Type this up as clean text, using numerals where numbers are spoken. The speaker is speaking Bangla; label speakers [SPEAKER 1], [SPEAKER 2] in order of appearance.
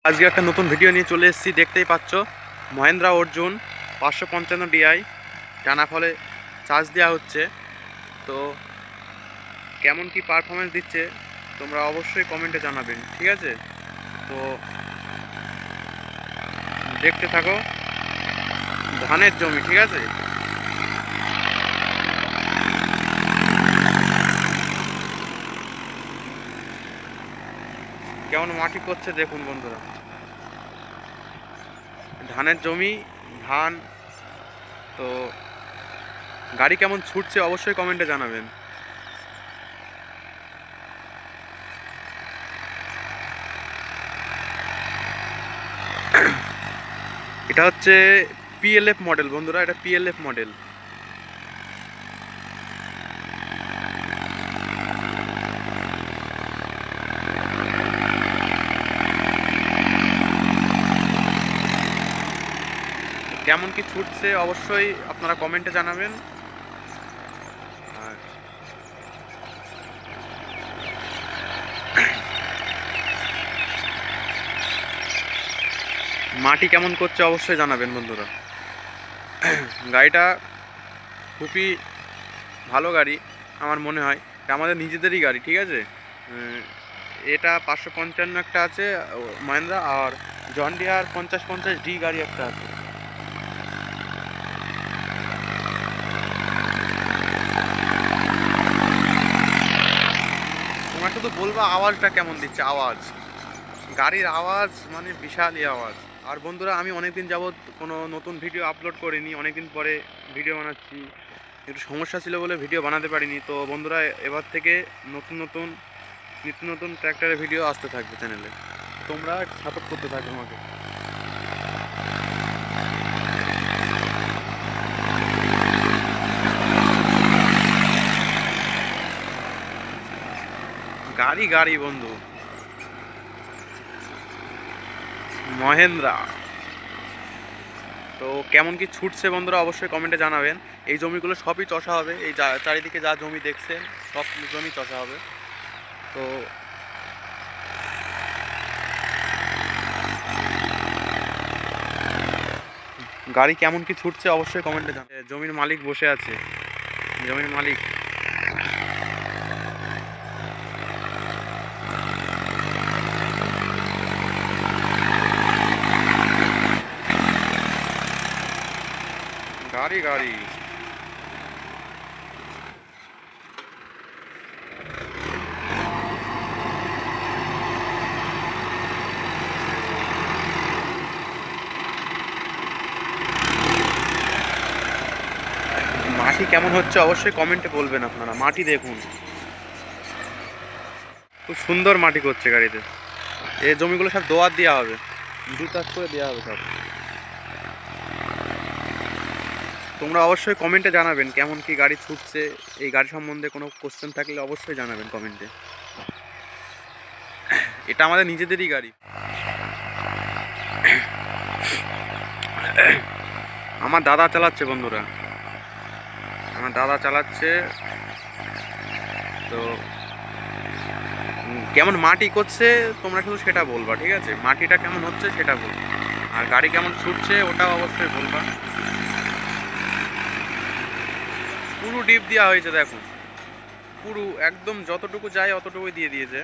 [SPEAKER 1] আজকে একটা নতুন ভিডিও নিয়ে চলে এসেছি। দেখতেই পাচ্ছ মহেন্দ্রা অর্জুন 555 ডিআই টানা ফলে চার্জ দেওয়া হচ্ছে। তো কেমন কি পারফরমেন্স দিচ্ছে তোমরা অবশ্যই কমেন্টে জানাবেন, ঠিক আছে? তো দেখতে থাকো, ধানের জমি, ঠিক আছে? কেমন মাটি করছে দেখুন বন্ধুরা, ধানের জমি, ধান। তো গাড়ি কেমন ছুটছে অবশ্যই কমেন্টে জানাবেন। এটা হচ্ছে পিএলএফ মডেল বন্ধুরা, এটা পিএলএফ মডেল। কেমন কি ছুটছে অবশ্যই আপনারা কমেন্টে জানাবেন। আর মাটি কেমন করছে অবশ্যই জানাবেন বন্ধুরা। গাড়িটা খুবই ভালো গাড়ি আমার মনে হয়, এটা আমাদের নিজেদেরই গাড়ি, ঠিক আছে? এটা 555 একটা আছে মহেন্দ্রা, আর জন ডিয়ার 5050D গাড়ি একটা আছে। তোমরা শুধু বলবা আওয়াজটা কেমন দিচ্ছে, আওয়াজ, গাড়ির আওয়াজ মানে বিশালই আওয়াজ। আর বন্ধুরা, আমি অনেকদিন যাবৎ কোনো নতুন ভিডিও আপলোড করিনি, অনেকদিন পরে ভিডিও বানাচ্ছি। একটু সমস্যা ছিল বলে ভিডিও বানাতে পারিনি। তো বন্ধুরা, এবার থেকে নিত্য নতুন ট্র্যাক্টরের ভিডিও আসতে থাকবে চ্যানেলে, তোমরা সাপোর্ট করতে থাকবে আমাকে। গাড়ি গাড়ি বন্ধু, মহেন্দ্রা। তো কেমন কি ছুটছে বন্ধুরা অবশ্যই কমেন্টে জানাবেন। এই জমিগুলো সবই চষা হবে, এই চারিদিকে যা জমি দেখছেন সব জমি চষা হবে। তো গাড়ি কেমন কি ছুটছে অবশ্যই কমেন্টে জানাবেন। জমির মালিক বসে আছে, জমির মালিক। গাড়ি গাড়ি মাটি কেমন হচ্ছে অবশ্যই কমেন্টে বলবেন আপনারা। মাটি দেখুন, খুব সুন্দর মাটি করছে গাড়িতে। এই জমিগুলো সব দোয়ার দেওয়া হবে, দু চাষ করে দেওয়া হবে সব। তোমরা অবশ্যই কমেন্টে জানাবেন কেমন কি গাড়ি ছুটছে। এই গাড়ি সম্বন্ধে কোনো কোশ্চেন থাকলে অবশ্যই জানাবেন কমেন্টে। এটা আমাদের নিজেদেরই গাড়ি। আমার দাদা চালাচ্ছে বন্ধুরা, আমার দাদা চালাচ্ছে। তো কেমন মাটি করছে তোমরা শুধু সেটা বলবা, ঠিক আছে? মাটিটা কেমন হচ্ছে সেটা বলবা, আর গাড়ি কেমন ছুটছে ওটাও অবশ্যই বলবা। পুরো ডিপ দেওয়া হয়েছে দেখুন, পুরো একদম যতটুকু যায় অতটুকুই দিয়ে দিয়েছে।